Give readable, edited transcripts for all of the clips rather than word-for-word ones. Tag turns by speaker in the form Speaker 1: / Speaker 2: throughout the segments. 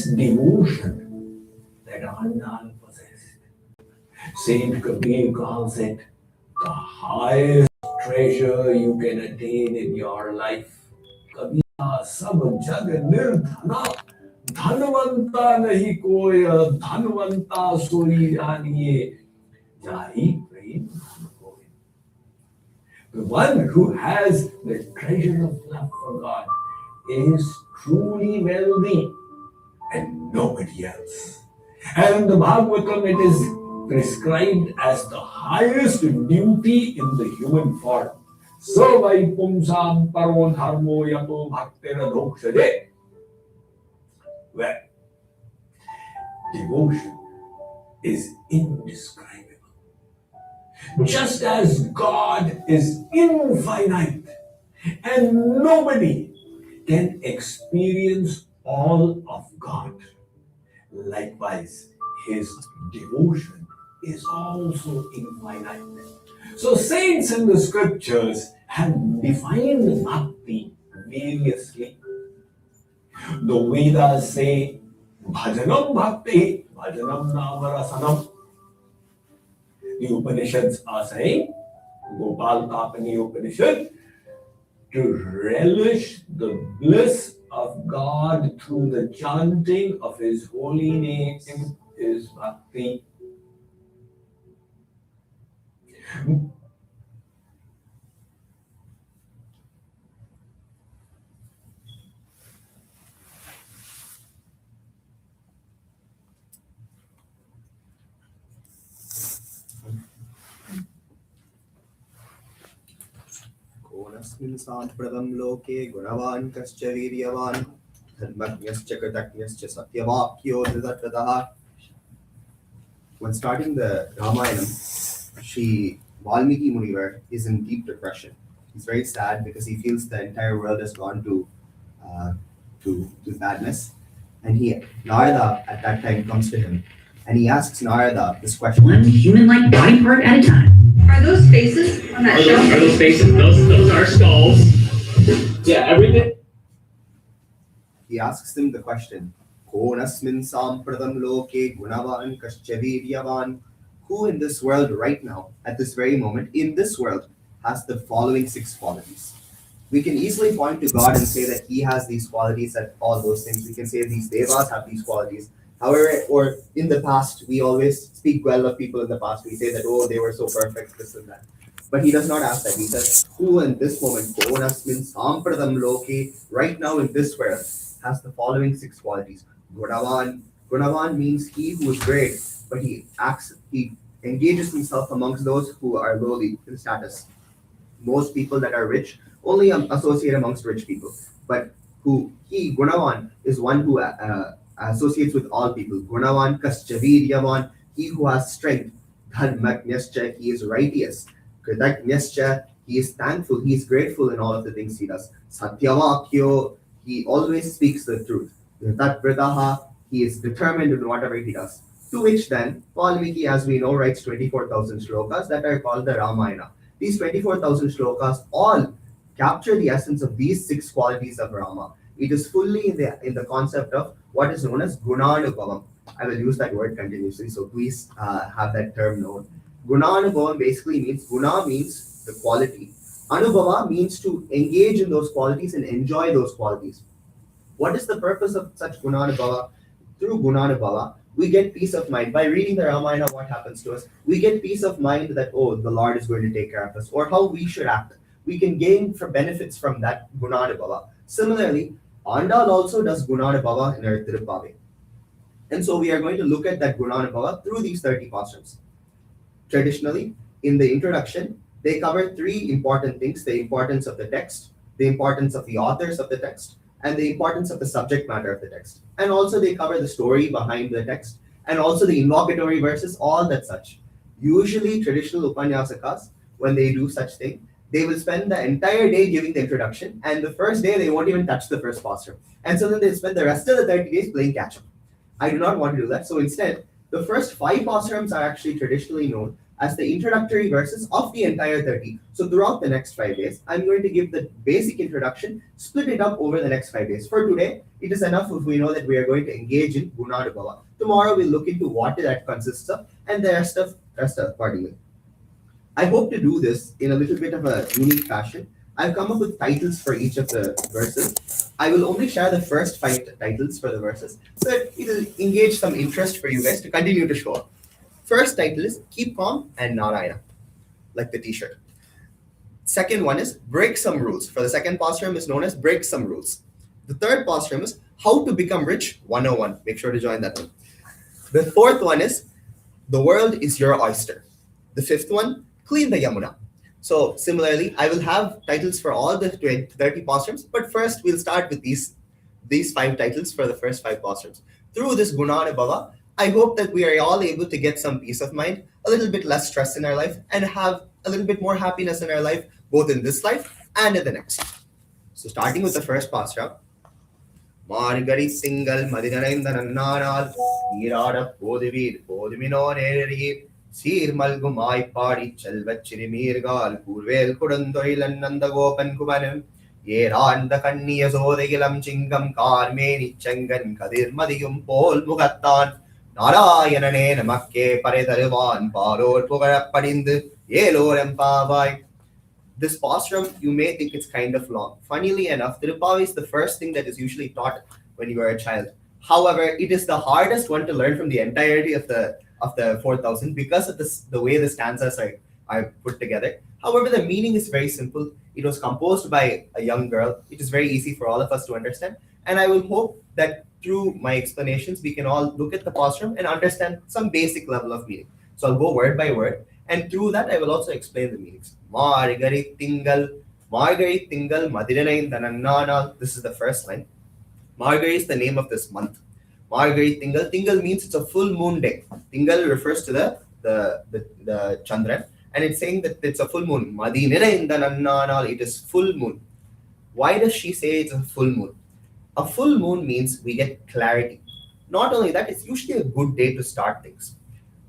Speaker 1: this devotion that Andal possessed. Saint Kabir calls it the highest treasure you can attain in your life. Kabira sab jag nirdhana, dhanvanta nahi koi, dhanvanta soi janiye, jahi prem dhan koi. The one who has the treasure of love for God is truly wealthy and nobody else. And in the Bhagavatam, it is prescribed as the highest duty in the human form. Savai pumsam paro dharmo yato bhaktera dhokshade. Well, devotion is indescribable. Just as God is infinite and nobody can experience all of God, likewise, his devotion is also infinite. So saints in the scriptures have defined bhakti variously. The Vedas say, bhajanam bhakti, bhajanam namarasanam. The Upanishads are saying, Gopal Tapani Upanishad, to relish the bliss of God through the chanting of his holy name is bhakti.
Speaker 2: Konasmin sampradam loke gunavan kascha viryavan dharmajnascha kritajnascha satyavakyo dhritatratah. When starting the Ramayana, Valmiki Munivar is in deep depression. He's very sad because he feels the entire world has gone to madness. And Narada at that time comes to him and he asks Narada this question.
Speaker 3: One human-like body part at a time.
Speaker 4: Are those faces on that shelf?
Speaker 5: Are those faces? Those are skulls. Yeah, everything.
Speaker 2: He asks him the question, Konasmin sampradam loke gunavan kascha viryavan. Who in this world right now, at this very moment, in this world, has the following 6 qualities? We can easily point to God and say that he has these qualities and all those things. We can say these devas have these qualities. However, or in the past, we always speak well of people in the past. We say that, oh, they were so perfect, this and that. But he does not ask that. He says, who in this moment, Konasmin sampradam loke, right now in this world, has the following 6 qualities. Gunavan. Gunavan means he who is great, but he engages himself amongst those who are lowly in status. Most people that are rich only associate amongst rich people, but Gunavan is one who associates with all people. Gunavan kascha viryavan, he who has strength. Dharmajnascha, he is righteous. Kritajnascha, he is thankful, he is grateful in all of the things he does. Satyavakyo, he always speaks the truth. Dhritatratah, he is determined in whatever he does. To which then, Valmiki, as we know, writes 24,000 shlokas that are called the Ramayana. These 24,000 shlokas all capture the essence of these 6 qualities of Rama. It is fully in the concept of what is known as Gunanubhavam. I will use that word continuously, so please have that term known. Gunanubhavam basically means, Guna means the quality. Anubhava means to engage in those qualities and enjoy those qualities. What is the purpose of such Gunanubhava? Through Gunanubhava, we get peace of mind. By reading the Ramayana, what happens to us? We get peace of mind that, oh, the Lord is going to take care of us, or how we should act. We can gain benefits from that Gunanubhava. Similarly, Andal also does Gunanubhava in her Thiruppavai. And so we are going to look at that Gunanubhava through these 30 pastorams. Traditionally, in the introduction, they cover 3 important things: the importance of the text, the importance of the authors of the text, and the importance of the subject matter of the text. And also they cover the story behind the text, and also the invocatory verses, all that such. Usually traditional Upanyasakas, when they do such thing, they will spend the entire day giving the introduction, and the first day they won't even touch the first pasuram. And so then they spend the rest of the 30 days playing catch-up. I do not want to do that. So instead, the first 5 pasurams are actually traditionally known as the introductory verses of the entire 30. So throughout the next 5 days, I'm going to give the basic introduction, split it up over the next 5 days. For today, it is enough if we know that we are going to engage in Gunanubhava. Tomorrow we'll look into what that consists of and the rest accordingly. I hope to do this in a little bit of a unique fashion. I've come up with titles for each of the verses. I will only share the first 5 titles for the verses, so that it will engage some interest for you guys to continue to show up. First title is Keep Calm and Narayana, like the t-shirt. Second one is Break Some Rules. For the second pasuram is known as Break Some Rules. The third pasuram is How to Become Rich 101. Make sure to join that one. The fourth one is The World is Your Oyster. The fifth one, Clean the Yamuna. So similarly, I will have titles for all the 30 pasurams, but first we'll start with these 5 titles for the first 5 pasurams. Through this Gunanubhava, I hope that we are all able to get some peace of mind, a little bit less stress in our life, and have a little bit more happiness in our life, both in this life and in the next. So starting with the first pasuram, Margazhi singal madinarainda nannanal neerada podivir podimino neriri Sir Malgumai Padi Chelvachiri Mirgal, Kurvel Kudandoil and Nandagopan Kubanam, Yeran the Kanniazo the Gilam Chingam Karmeni Changan Kadir Madium Pol Mugatan, Narayana Namakke Paretarivan, Paror Pugarapadindu, Yellow and Pavai. This pasuram, you may think it's kind of long. Funnily enough, Thiruppavai is the first thing that is usually taught when you are a child. However, it is the hardest one to learn from the entirety of the 4,000 because of the way the stanzas are put together. However, the meaning is very simple. It was composed by a young girl. It is very easy for all of us to understand. And I will hope that through my explanations, we can all look at the pasuram and understand some basic level of meaning. So I'll go word by word. And through that, I will also explain the meanings. Margazhi tingal madinarain danannanal. This is the first line. Margazhi is the name of this month. Margazhi tingal. Tingal means it's a full moon day. Tingal refers to the Chandran, and it's saying that it's a full moon. Madinarain danannanal. It is full moon. Why does she say it's a full moon? A full moon means we get clarity. Not only that, it's usually a good day to start things.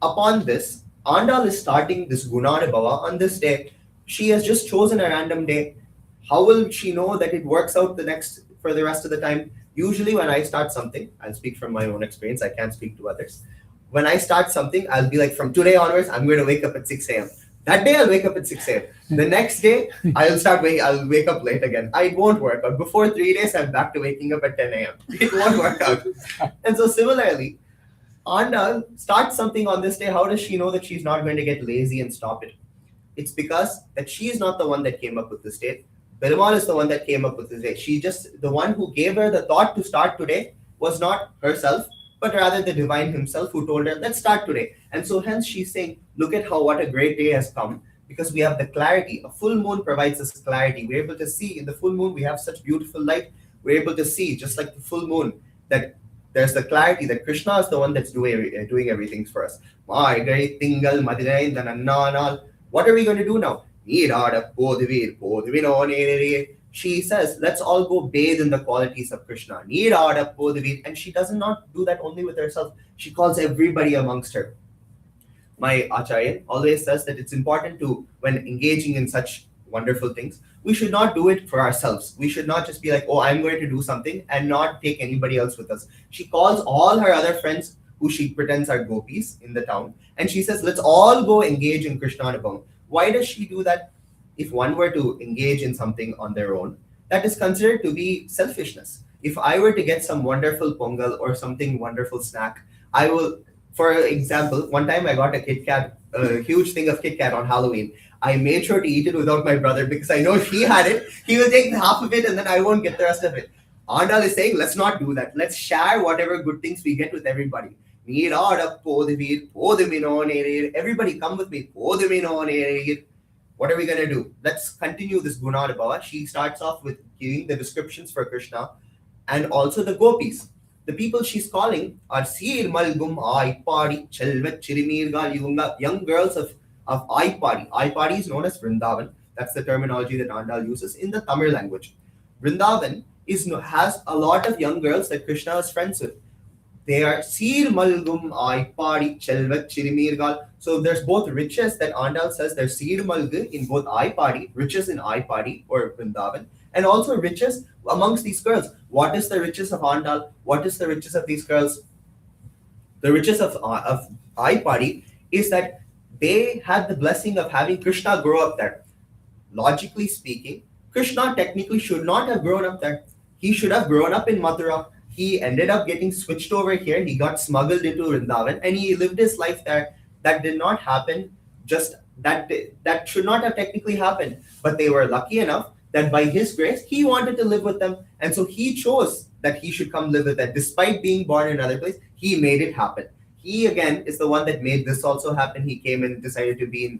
Speaker 2: Upon this, Andal is starting this Gunanubhava on this day. She has just chosen a random day. How will she know that it works out for the rest of the time? Usually when I start something, I'll speak from my own experience, I can't speak to others. When I start something, I'll be like, from today onwards, I'm going to wake up at 6 a.m. That day, I'll wake up at 6 a.m. The next day, I'll wake up late again. It won't work out. Before 3 days, I'm back to waking up at 10 a.m. It won't work out. And so similarly, Andal starts something on this day. How does she know that she's not going to get lazy and stop it? It's because that she is not the one that came up with this day. Perumal is the one that came up with this day. The one who gave her the thought to start today was not herself, but rather the divine himself who told her, let's start today. And so hence she's saying, look at what a great day has come, because we have the clarity. A full moon provides us clarity. We're able to see in the full moon, we have such beautiful light. We're able to see, just like the full moon, that there's the clarity that Krishna is the one that's doing everything for us. What are we going to do now? She says, let's all go bathe in the qualities of Krishna. And she does not do that only with herself. She calls everybody amongst her. My Acharya always says that it's important to, when engaging in such wonderful things, we should not do it for ourselves. We should not just be like, oh, I'm going to do something and not take anybody else with us. She calls all her other friends who she pretends are gopis in the town, and she says, let's all go engage in Krishnanubhava. Why does she do that? If one were to engage in something on their own, that is considered to be selfishness. If I were to get some wonderful pongal or something wonderful snack, I will, for example, one time I got a Kit Kat, a huge thing of Kit Kat on Halloween. I made sure to eat it without my brother because I know if he had it, he will take half of it and then I won't get the rest of it. Andal is saying, let's not do that. Let's share whatever good things we get with everybody. Everybody come with me. What are we going to do? Let's continue this Gunanubhava. She starts off with giving the descriptions for Krishna and also the gopis. The people she's calling are young girls of Aipadi. Aipadi is known as Vrindavan. That's the terminology that Andal uses in the Tamil language. Vrindavan has a lot of young girls that Krishna is friends with. They are Sir Malgum Aipadi Chelvat Chirimirgal. So there's both riches that Andal says there's Sir Malgu in both Aipadi, riches in Aipadi or Vrindavan, and also riches amongst these girls. What is the riches of Andal? What is the riches of these girls? The riches of Aipadi is that they had the blessing of having Krishna grow up there. Logically speaking, Krishna technically should not have grown up there. He should have grown up in Mathura. He ended up getting switched over here. He got smuggled into Vrindavan and he lived his life there. That did not happen. Just that should not have technically happened. But they were lucky enough that by his grace, he wanted to live with them. And so he chose that he should come live with them. Despite being born in another place, he made it happen. He again is the one that made this also happen. He came and decided to be in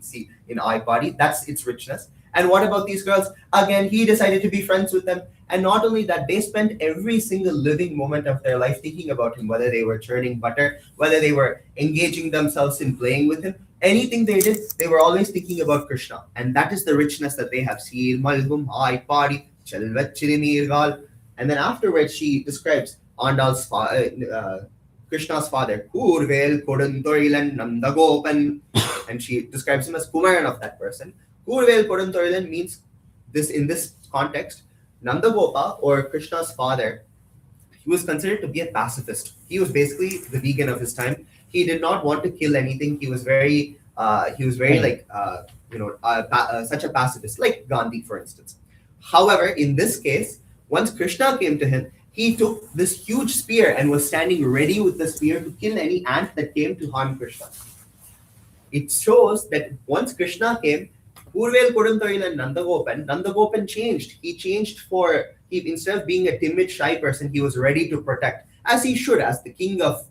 Speaker 2: Aipadi. That's its richness. And what about these girls? Again, he decided to be friends with them. And not only that, they spent every single living moment of their life thinking about him, whether they were churning butter, whether they were engaging themselves in playing with him. Anything they did, they were always thinking about Krishna. And that is the richness that they have. Sir Malgum Aipadi Chelvat Chirimirgal. And then afterwards, she describes Andal's Krishna's father, Kurvel Koduntorilan Nandagopan, and she describes him as Kumaran of that person. Kurvel Koduntorilan means this in this context. Nandagopa, or Krishna's father, he was considered to be a pacifist. He was basically the vegan of his time. He did not want to kill anything. He was very like such a pacifist, like Gandhi, for instance. However, in this case, once Krishna came to him, he took this huge spear and was standing ready with the spear to kill any ant that came to harm Krishna. It shows that once Krishna came, Purvel Koduntoil and Nandagopan changed. He changed instead of being a timid, shy person, he was ready to protect, as he should, as the king of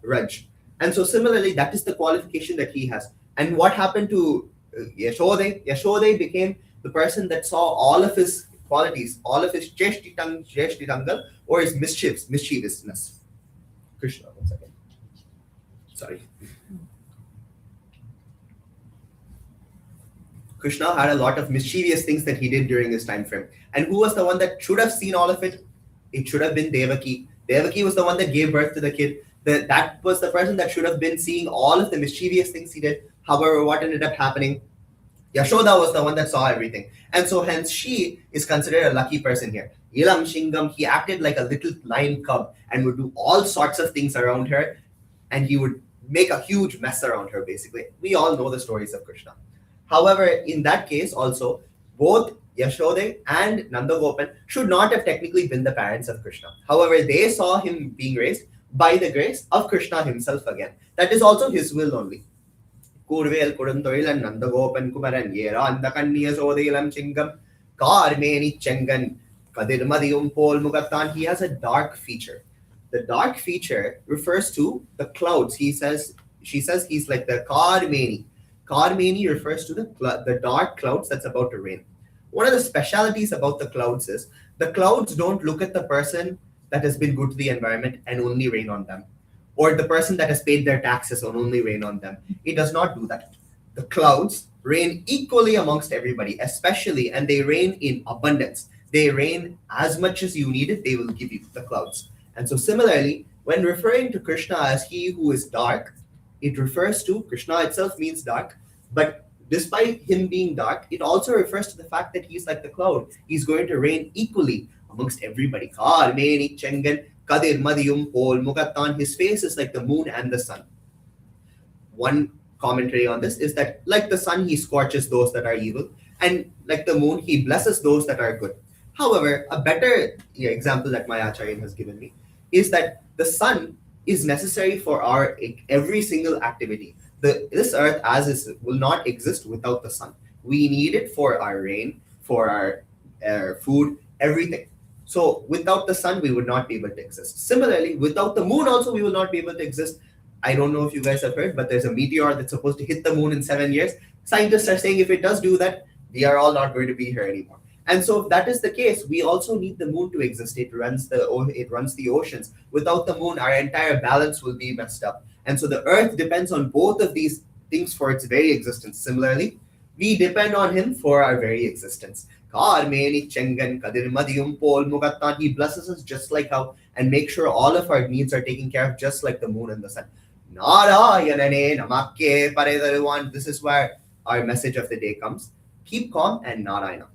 Speaker 2: Raj. And so similarly, that is the qualification that he has. And what happened to Yashode? Yashode became the person that saw all of his qualities, all of his Jeshtitangal, or his mischievousness. Krishna, 1 second. Sorry. Krishna had a lot of mischievous things that he did during his time frame. And who was the one that should have seen all of it? It should have been Devaki. Devaki was the one that gave birth to the kid. That was the person that should have been seeing all of the mischievous things he did. However, what ended up happening? Yashoda was the one that saw everything. And so hence she is considered a lucky person here. Ilam Shingam, he acted like a little lion cub and would do all sorts of things around her. And he would make a huge mess around her, basically. We all know the stories of Krishna. However, in that case also, both Yashode and Nandagopan should not have technically been the parents of Krishna. However, they saw him being raised by the grace of Krishna himself again. That is also his will only. Kurvel Koduntoilan Nandagopan Kumaran Yera Andakanniya Sodelam Chingam Karmeni Chengan Kadirmadiyum Pol Mugatan. He has a dark feature. The dark feature refers to the clouds. She says he's like the Karmeni. Karmeni refers to the dark clouds that's about to rain. One of the specialities about the clouds is the clouds don't look at the person that has been good to the environment and only rain on them, or the person that has paid their taxes and only rain on them. It does not do that. The clouds rain equally amongst everybody, especially, and they rain in abundance. They rain as much as you need it, they will give you the clouds. And so similarly, when referring to Krishna as he who is dark, it refers to Krishna itself means dark, but despite him being dark, it also refers to the fact that he's like the cloud. He's going to rain equally amongst everybody. Karmeni Chengan Kadir Madiyum Pol Mugatan. His face is like the moon and the sun. One commentary on this is that like the sun, he scorches those that are evil, and like the moon, he blesses those that are good. However, a better example that my Acharya has given me is that the sun is necessary for our every single activity. This earth as is will not exist without the sun. We need it for our rain, for our food, everything. So without the sun, we would not be able to exist. Similarly, without the moon also, we will not be able to exist. I don't know if you guys have heard, but there's a meteor that's supposed to hit the moon in 7 years. Scientists are saying if it does do that, we are all not going to be here anymore. And so if that is the case, we also need the moon to exist. It runs the oceans. Without the moon, our entire balance will be messed up. And so the earth depends on both of these things for its very existence. Similarly, we depend on him for our very existence. He blesses us just like how and make sure all of our needs are taken care of, just like the moon and the sun. Narayanane namakke paredaruvan. This is where our message of the day comes. Keep calm and Narayana.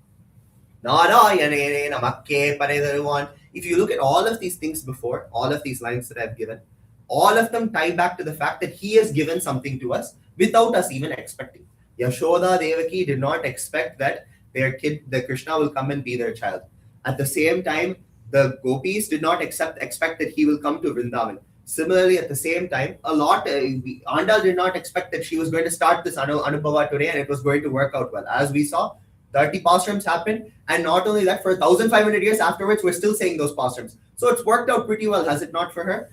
Speaker 2: Narayanane namakke paredaruvan. If you look at all of these things before, all of these lines that I've given, all of them tie back to the fact that he has given something to us without us even expecting. Yashoda Devaki did not expect that their kid, the Krishna, will come and be their child. At the same time, the gopis did not expect that he will come to Vrindavan. Similarly, at the same time, Andal did not expect that she was going to start this Anubhava today and it was going to work out well. As we saw, 30 pasrams happened, and not only that, for 1,500 years afterwards, we're still saying those pasrams. So it's worked out pretty well, has it not, for her?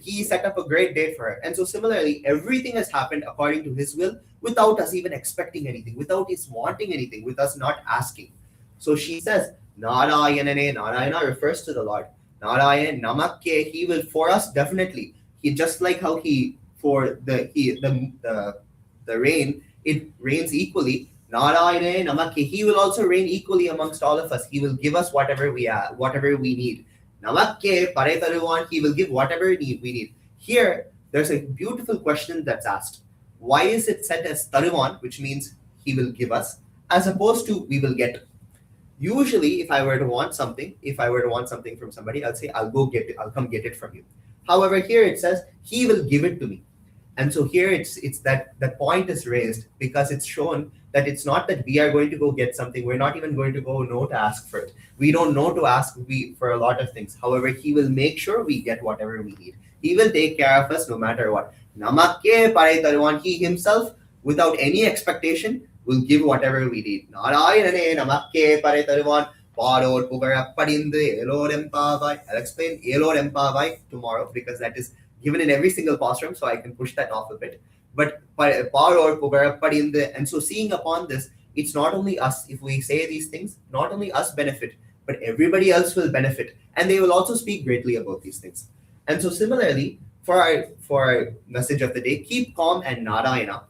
Speaker 2: He set up a great date for her. And so similarly, everything has happened according to his will, without us even expecting anything, without us wanting anything, with us not asking. So she says, Narayanane, Narayana refers to the Lord. Narayan, Namakke, he will for us definitely. He just like how he for the rain, it rains equally. Narayana, Namakke, he will also reign equally amongst all of us. He will give us whatever we need. Namakke, Paretaruvan, he will give whatever we need. Here, there's a beautiful question that's asked. Why is it set as Taruvan, which means he will give us, as opposed to we will get? Usually, if I were to want something from somebody, I'll say, I'll come get it from you. However, here it says, he will give it to me. And so here it's that point is raised because it's shown that it's not that we are going to go get something. We're not even going to go know to ask for it. We don't know to ask for a lot of things. However, he will make sure we get whatever we need. He will take care of us no matter what. Namakke Paretaruvan, he himself, without any expectation, will give whatever we need. Narayanane Namakke Paretaruvan, Paror Pugarapadinde Elorempavai. I'll explain Elorempavai tomorrow because that is given in every single pasram, so I can push that off a bit. But Paror Pugarapadinde, and so seeing upon this, it's not only us, if we say these things, not only us benefit, but everybody else will benefit. And they will also speak greatly about these things. And so similarly, for our message of the day, keep calm and Narayana.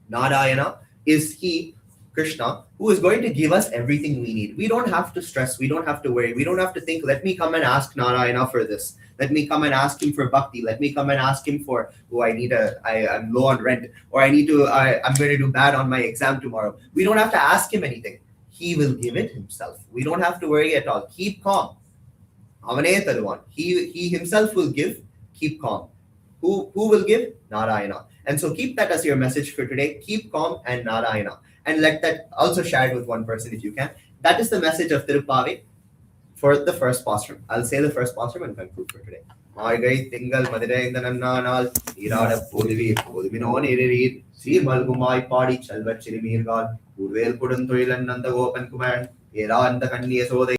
Speaker 2: Narayana is he, Krishna, who is going to give us everything we need. We don't have to stress. We don't have to worry. We don't have to think, let me come and ask Narayana for this. Let me come and ask him for bhakti. Let me come and ask him for, I'm low on rent, or I'm going to do bad on my exam tomorrow. We don't have to ask him anything. He will give it himself. We don't have to worry at all. Keep calm. He himself will give. Keep calm. Who will give? Narayana. And so keep that as your message for today. Keep calm and Narayana. And let that also share it with one person if you can. That is the message of Thiruppavai for the first pasram. I'll say the first pasram and conclude for today. Margazhi Tingal Madiraindanannal Irada Podivi Podivino Neririd Sri Malgumai Padi Chalva Chirimirgal Urvel Pudun Toilan Nanda Gopan Kuman Era and the Kandi Soda